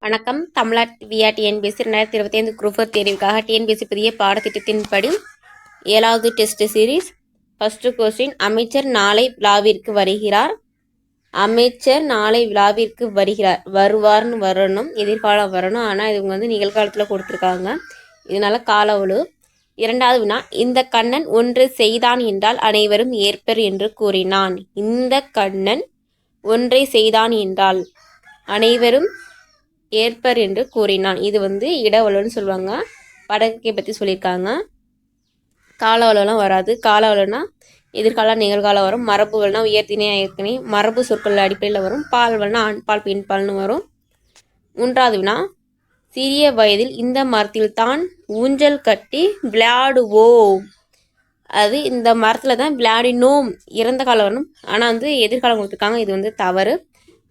வணக்கம். Tamil Nadu விஆ TNPSC 2025 group 4 தேர்வுக்காக TNPSC புதிய பாடத்திட்டத்தின்படி 7வது டெஸ்ட் சீரீஸ். ஃபர்ஸ்ட் கொஸ்டின், அமைச்சர் நாளை விழாவிற்கு வருகிறார். அமைச்சர் நாளை விழாவிற்கு வருகிறார். வருவார்னு வரணும், எதிர்காலம் வரணும். ஆனால் இது நிகழ்காலத்தில் கொடுத்துருக்காங்க, இதனால காலவழு. இரண்டாவது வினா, இந்த கண்ணன் ஒன்று செய்தான் என்றால் அனைவரும் ஏற்பர் என்று கூறினான். இந்த கண்ணன் ஒன்றை செய்தான் என்றால் அனைவரும் ஏற்பர் என்று கூறினான். இது இடவளன்னு சொல்லுவாங்க. படக்கை பற்றி சொல்லியிருக்காங்க. காலவளம்லாம் வராது. காலவளம்னா எதிர்கால நிகழ்காலம் வரும். மரபுகள்னா உயர்த்தினே ஏற்கனவே மரபு சொற்கள் அடிப்படையில் வரும். பால்வல்னா ஆண்பால் பெண்பால்னு வரும். மூன்றாவது வினா, சிறிய வயதில் இந்த மரத்தில் தான் ஊஞ்சல் கட்டி விளையாடுவோம். அது இந்த மரத்தில் தான் விளையாடினோம். இறந்த காலம் வரணும், ஆனால் எதிர்காலம் கொடுத்துருக்காங்க. இது தவறு,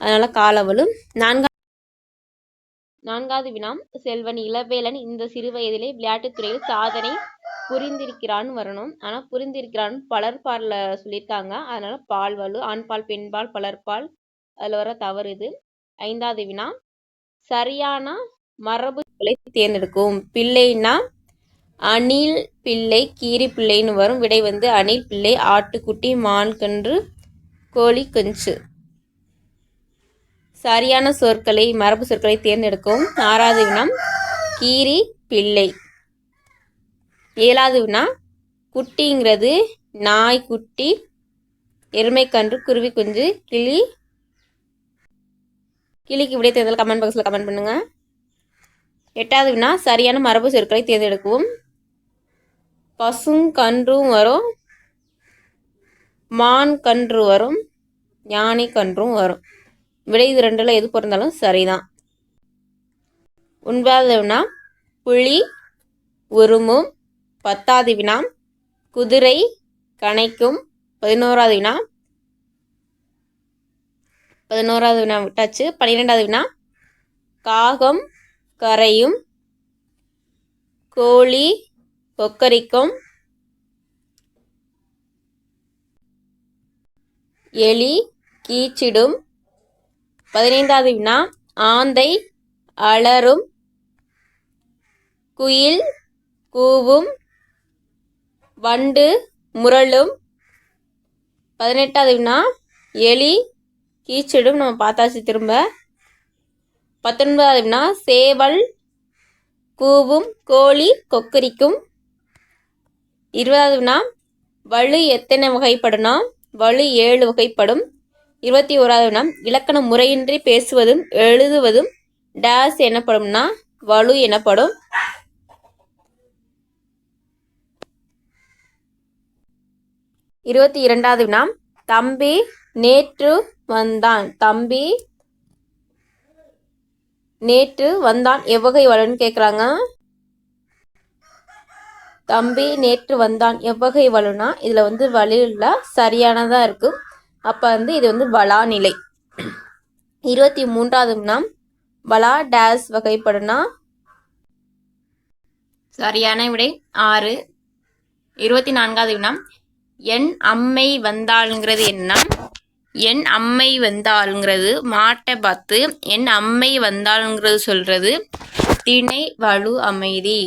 அதனால காலவளு. நான்காவது வினா, செல்வன் இளவேலன் இந்த சிறு வயதிலே விளையாட்டுத்துறையில் சாதனை புரிந்திருக்கிறான்னு வரணும். ஆனால் புரிந்திருக்கிறான்னு பலர்பாலில் சொல்லியிருக்காங்க, அதனால பால்வலு. ஆண்பால் பெண்பால் பலர்பால், அதில் வர தவறு இது. ஐந்தாவது வினா, சரியான மரபுகளை தேர்ந்தெடுக்கும். பிள்ளைனா அணில் பிள்ளை, கீரி பிள்ளைன்னு வரும். விடை அணில் பிள்ளை, ஆட்டுக்குட்டி, மான் கன்று, கோழி குஞ்சு. சரியான சொற்களை மரபு சொற்களை தேர்ந்தெடுக்கும். ஆறாவது வினா, கீரி பிள்ளை. ஏழாவது வினா, குட்டிங்கிறது நாய் குட்டி, எருமை கன்று, குருவி குஞ்சு, கிளி. கிளிக்கு விடை தேர்தல் கமெண்ட் பாக்ஸில் கமெண்ட் பண்ணுங்க. எட்டாவது வினா, சரியான மரபு சொற்களை தேர்ந்தெடுக்கவும். பசுங்கன்றும் வரும், மான் கன்று வரும், யானை கன்றும் வரும். விடை இது ரெண்டில் எது பொருந்தாலும் சரிதான். ஒன்பதாவது வினா, புலி உருமும். பத்தாவது வினா, குதிரை கணைக்கும். 11வது வினா விட்டாச்சு. 12வது வினா, காகம் கரையும், கோழி கொக்கரிக்கும், எலி கீச்சிடும். 15வது வினா, ஆந்தை அலரும், குயில் கூவும், வண்டு முரளும். 18வது வினா, எலி கீச்சிடும், நம்ம பார்த்தாச்சு திரும்ப. 19வது வினா, சேவல் கூவும், கோழி கொக்கரிக்கும். 20வது வினா, வலு எத்தனை வகைப்படும்னா வலு 7 வகைப்படும். 21வது வினா, இலக்கண முறையின்றி பேசுவதும் எழுதுவதும் டேஸ் எனப்படும்னா வலு எனப்படும். 22வது வினா, தம்பி நேற்று வந்தான். தம்பி நேற்று வந்தான் எவ்வகை வலுன்னு கேட்குறாங்க. தம்பி நேற்று வந்தான் எவ்வகை வலுனா இதில் வலு இல்லை, சரியானதாக இருக்கும். அப்போ இது வளாநிலை. 23வது வினா, வளா டேஸ் வகைப்படுனா சரியான விடை 6. 24வது வினா, என் அம்மை வந்தாளுங்கிறது என்ன? என் அம்மை வந்தாளுங்கிறது மாட்டை பார்த்து என் அம்மை வந்தாளுங்கிறது சொல்றது திணை வலு அமைதி.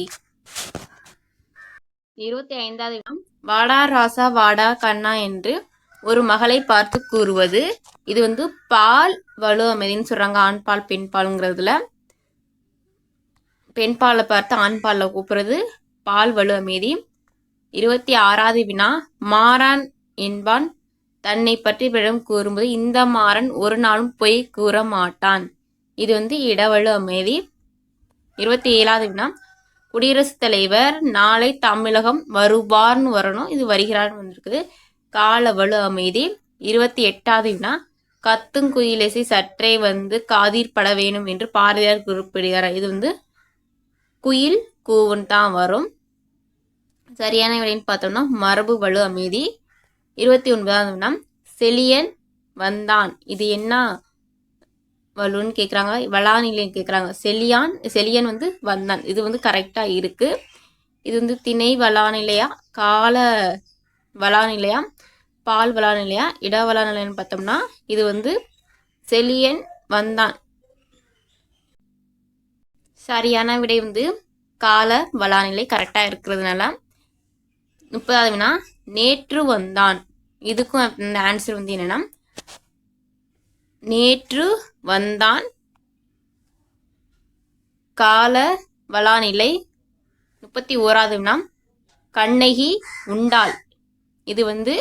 25வது வினா, வாடா ராசா வாடா கண்ணா என்று ஒரு மகளை பார்த்து கூறுவது. இது பால் வலு அமைதின்னு சொல்றாங்க. ஆண்பால் பெண்பாலுங்கிறதுல பெண்பாலை பார்த்து ஆண்பாலில் கூப்பிடுறது பால் வலு அமைதி. 26வது வினா, மாறான் என்பான் தன்னை பற்றி பிறம் கூறும்போது இந்த மாறன் ஒரு நாளும் பொய் கூற மாட்டான். இது இடவலு அமைதி. 27வது வினா, குடியரசுத் தலைவர் நாளை தமிழகம் வருவார்னு வரணும், இது வருகிறார்னு வந்திருக்குது, கால வலு அமைதி. 28வது வினா, கத்துங்குயிலிசை சற்றே காதில் பட வேணும் என்று பாரதியார் குறிப்பிடுகிறார். இது குயில் கூவன் தான் வரும். சரியான விடைன்னு பார்த்தோம்னா மரபு வலு அமைதி. 29வது வினா, செலியன் வந்தான். இது என்ன வலுன்னு கேட்குறாங்க, வளாநிலைன்னு கேட்குறாங்க. செலியன் வந்தான், இது கரெக்டாக இருக்குது. இது திணை வளாநிலையா, கால வளாநிலையா, பால் வளாநிலையா, இட வளாநிலைன்னு பார்த்தோம்னா இது செலியன் வந்தான். சரியான விடை வந்து கால வளாநிலை கரெக்டாக இருக்கிறதுனால. 30வது வினா நேற்று வந்தான். இதுக்கும் இந்த ஆன்சர் வந்து என்னன்னா நேற்று வந்தான் கால வளாநிலை. 31வது வினா கண்ணகி உண்டாள். இது வந்து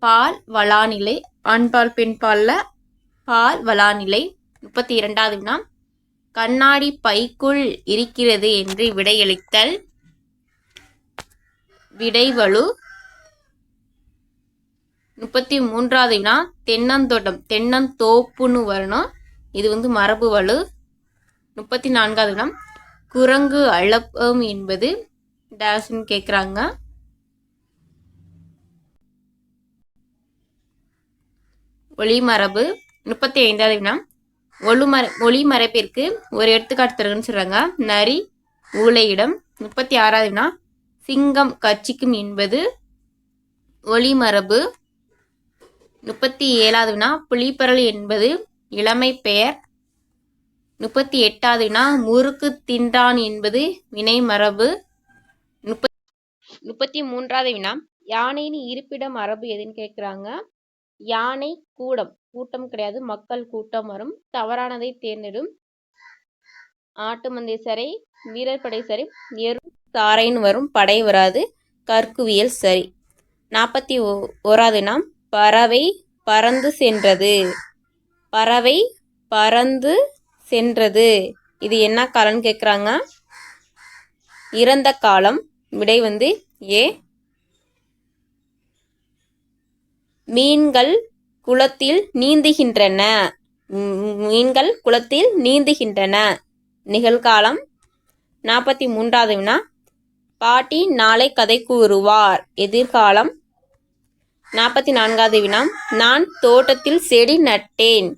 பால் வளாநிலை, ஆண்பால் பெண்பால்ல பால் வளாநிலை. 32வது வினா கண்ணாடி பைக்குள் இருக்கிறது என்று விடையளித்தல் விடைவழு. 33வது வினா தென்னந்தோட்டம், தென்னந்தோப்புன்னு வரணும். இது வந்து மரபு வலு. 34வது வினா குரங்கு அழப்பம் என்பது டேஷ்ன்னு கேட்குறாங்க. ஒளிமரபு. 35வது வினா ஒளிமரபிற்கு ஒரு எடுத்துக்காட்டு தருகன்னு சொல்றாங்க. நரி ஊளையிடம். 36வது வினா சிங்கம் கட்சிக்கும் என்பது ஒளிமரபு. 37வது வினா புலிப்பரல் என்பது இளமை பெயர். 38வது வினா முறுக்கு தின்றான் என்பது வினை மரபு. 33வது வினா யானையின் இருப்பிட மரபு எதுன்னு கேட்குறாங்க. யானை கூடம், கூட்டம் கிடையாது, மக்கள் கூட்டம் வரும். தவறானதை தேர்ந்தெடும். ஆட்டு மந்தை சரி, வீரர் படை சரி, எரு சாரைன்னு வரும், படை வராது. கற்குவியல் சரி. 41வது வினா பறவை பறந்து சென்றது. பறவை பறந்து சென்றது இது என்ன காலம்னு கேட்குறாங்க. இறந்த காலம். விடை வந்து ஏ. மீன்கள் குளத்தில் நீந்துகின்றன. மீன்கள் குளத்தில் நீந்துகின்றன நிகழ்காலம். 43வது வினா பாட்டி நாளை கதை கூறுவார் எதிர்காலம். 44வது வினா நான் தோட்டத்தில் செடி நட்டேன்.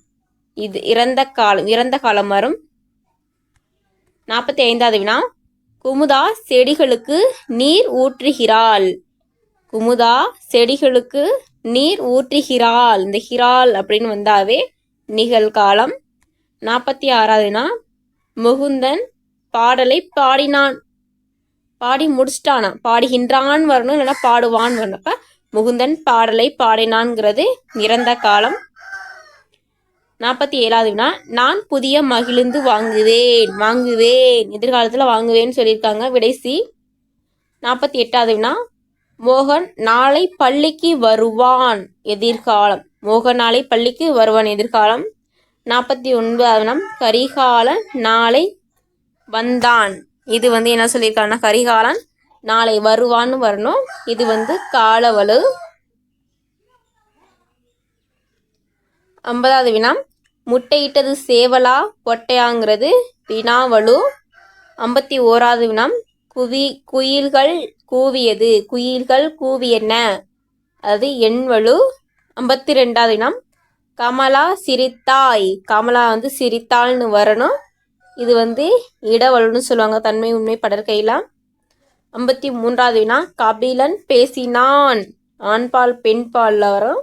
இது இறந்த காலம் வரும். 45வது வினா குமுதா செடிகளுக்கு நீர் ஊற்றுகிறாள். குமுதா செடிகளுக்கு நீர் ஊற்றுகிறாள். இந்த ஹிரால் அப்படின்னு வந்தாவே நிகழ்காலம். 46வது வினா முகுந்தன் பாடலை பாடினான். பாடி முடிச்சிட்டானா, பாடுகின்றான் வரணும், இல்லைன்னா பாடுவான் வரணும். அப்ப முகுந்தன் பாடலை பாடினான்ங்கிறது இறந்த காலம். 47வது வினா நான் புதிய மகிழுந்து வாங்குவேன் எதிர்காலத்தில் வாங்குவேன்னு சொல்லியிருக்காங்க. விடை சி. 48வது வினா மோகன் நாளை பள்ளிக்கு வருவான் எதிர்காலம். மோகன் நாளை பள்ளிக்கு வருவான் எதிர்காலம். 49வது வினா கரிகாலன் நாளை வந்தான். இது வந்து என்ன சொல்லியிருக்காங்கன்னா கரிகாலன் நாளை வருவான்னு வரணும். இது வந்து காலவலு. 50வது வினா முட்டையிட்டது சேவலா பொட்டையாங்கிறது வினாவலு. 51வது வினா குயில்கள் கூவியது. குயில்கள் கூவியன அது எண்வலு. 52வது வினா கமலா சிரித்தாய். கமலா வந்து சிரித்தாள்னு வரணும். இது வந்து இடவலுன்னு சொல்லுவாங்க, தன்மை உண்மை படற்கையெல்லாம். 53வது வினா கபிலன் பேசினான். ஆண்பால் பெண்பால்ல வரும்,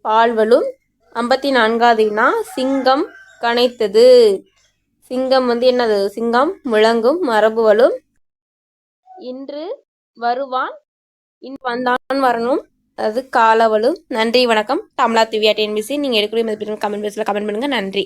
பால்வலும். 54வது வினா சிங்கம் கனைத்தது. சிங்கம் வந்து என்னது, சிங்கம் முழங்கும், மரபுவலும். இன்று வருவான், இன்று வந்தான் வரணும், அது காலவலு. நன்றி வணக்கம். தமிழா திவ்யா டிஎன்பிசி. நீங்கள் எடுக்கக்கூடிய மதிப்பீடு கமெண்ட் பாக்ஸில் கமெண்ட் பண்ணுங்கள். நன்றி.